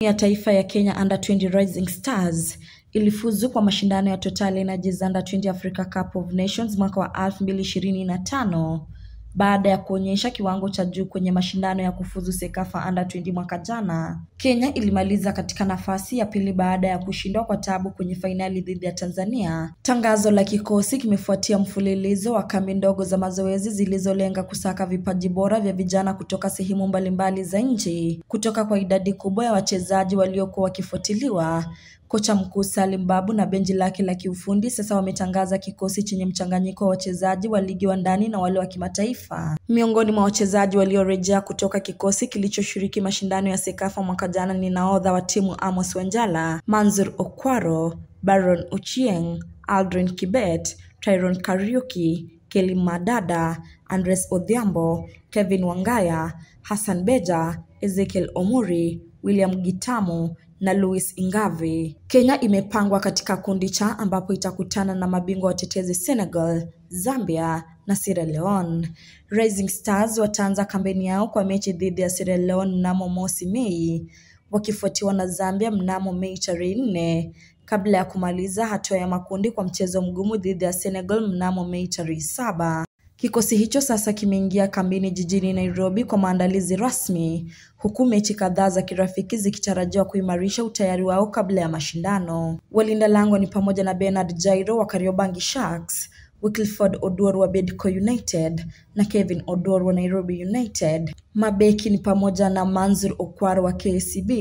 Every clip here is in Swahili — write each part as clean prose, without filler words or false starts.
Ya taifa ya Kenya Under 20 Rising Stars ilifuzu kwa mashindano ya Total Energies Under 20 Africa Cup of Nations mwaka wa 2025 baada ya kuonyesha kiwango cha juu kwenye mashindano ya kufuzu Sekafa Under 20 mwaka jana. Kenya ilimaliza katika nafasi ya pili baada ya kushindwa kwa tabu kwenye fainali dhidi ya Tanzania. Tangazo la kikosi kimefuatia mfululizo wa kambi ndogo za mazoezi zilizolenga kusaka vipaji bora vya vijana kutoka sehemu mbalimbali za nchi. Kutoka kwa idadi kubwa ya wachezaji waliokuwa wakifuatiliwa, kocha mkuu Salim Babu na benchi lake la kiufundi sasa wametangaza kikosi chenye mchanganyiko wa wachezaji wa ligi wa ndani na wale wa kimataifa. Miongoni mwa wachezaji waliorejea kutoka kikosi kilichoshiriki mashindano ya Sekafa mwaka jana ni nahodha wa timu Amos Wanjala, Manzur Okwaro, Baron Ochieng, Aldrin Kibet, Tyrone Kariuki, Kelly Madada, Andres Odhiambo, Kevin Wangaya, Hassan Beja, Ezekiel Omuri, William Gitamu na Louis Ingave. Kenya imepangwa katika kundi cha ambapo itakutana na mabingwa watetezi Senegal, Zambia na Sierra Leone. Rising Stars wataanza kampeni yao kwa mechi dhidi ya Sierra Leone mnamo mosi Mei, wakifuatiwa na Zambia mnamo Mei 4 kabla ya kumaliza hatua ya makundi kwa mchezo mgumu dhidi ya Senegal mnamo Mei 7. Kikosi hicho sasa kimeingia kambini jijini Nairobi kwa maandalizi rasmi, huku mechi kadhaa za kirafiki zikitarajiwa kuimarisha utayari wao kabla ya mashindano. Walinda lango ni pamoja na Bernard Jairo wa Kariobangi Sharks, Wilford Oduor wa Bidco United na Kevin Oduor wa Nairobi United. Mabeki ni pamoja na Manzur Okwaro wa KCB,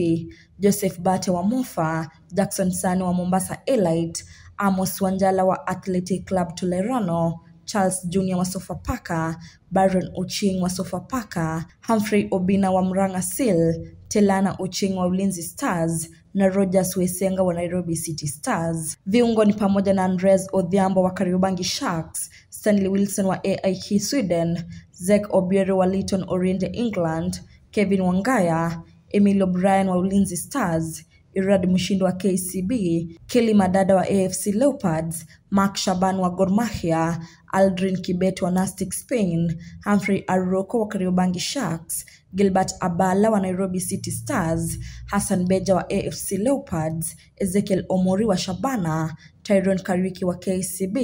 Joseph Bate wa Mofa, Jackson Sani wa Mombasa Elite, Amos Wanjala wa Athletic Club Tolerano, Charles Junior wa Sofapaka, Baron Ochieng wa Sofapaka, Humphrey Obina wa Murang'a Seal, Telana Ochieng wa Ulinzi Stars na Rogers Wesenga wa Nairobi City Stars. Viungo ni pamoja na Andres Odhiambo wa Kariobangi Sharks, Stanley Wilson wa AIK Sweden, Zek Obiero wa Leyton Orient England, Kevin Wangaya, Emil O'Brien wa Ulinzi Stars, Irad Mushindo wa KCB, Kelly Madada wa AFC Leopards, Mark Shaban wa Gor Mahia, Aldrin Kibet wa Nastic Spain, Humphrey Aroko wa Kariobangi Sharks, Gilbert Abala wa Nairobi City Stars, Hassan Beja wa AFC Leopards, Ezekiel Omori wa Shabana, Tyrone Kariuki wa KCB,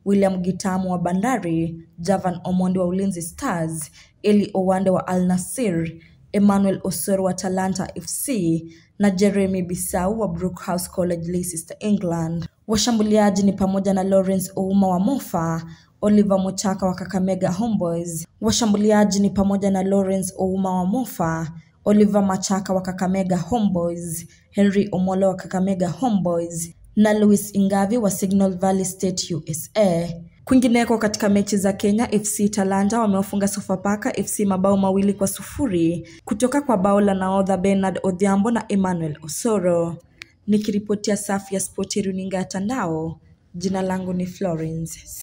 William Gitamu wa Bandari, Javan Omondi wa Ulinzi Stars, Eli Owande wa Al Nassr, Emmanuel Osoro wa Talanta FC na Jeremy Bisau wa Brookhouse College Leicester England. Washambuliaji ni pamoja na Lawrence Ouma wa Mofa, Oliver Muchaka wa Kakamega Homeboys. Washambuliaji ni pamoja na Lawrence Ouma wa Mofa, Oliver Machaka wa Kakamega Homeboys, Henry Omolo wa Kakamega Homeboys na Louis Ingave wa Signal Valley State USA. Kwingineko katika mechi za Kenya, FC Talanta wamewafunga Sofapaka FC mabao 2-0 kutoka kwa bao la nahodha Bernard Odhiambo na Emmanuel Osoro. Nikiripotia Safi ya Spoti runinga ya Tandao, jina langu ni Florence.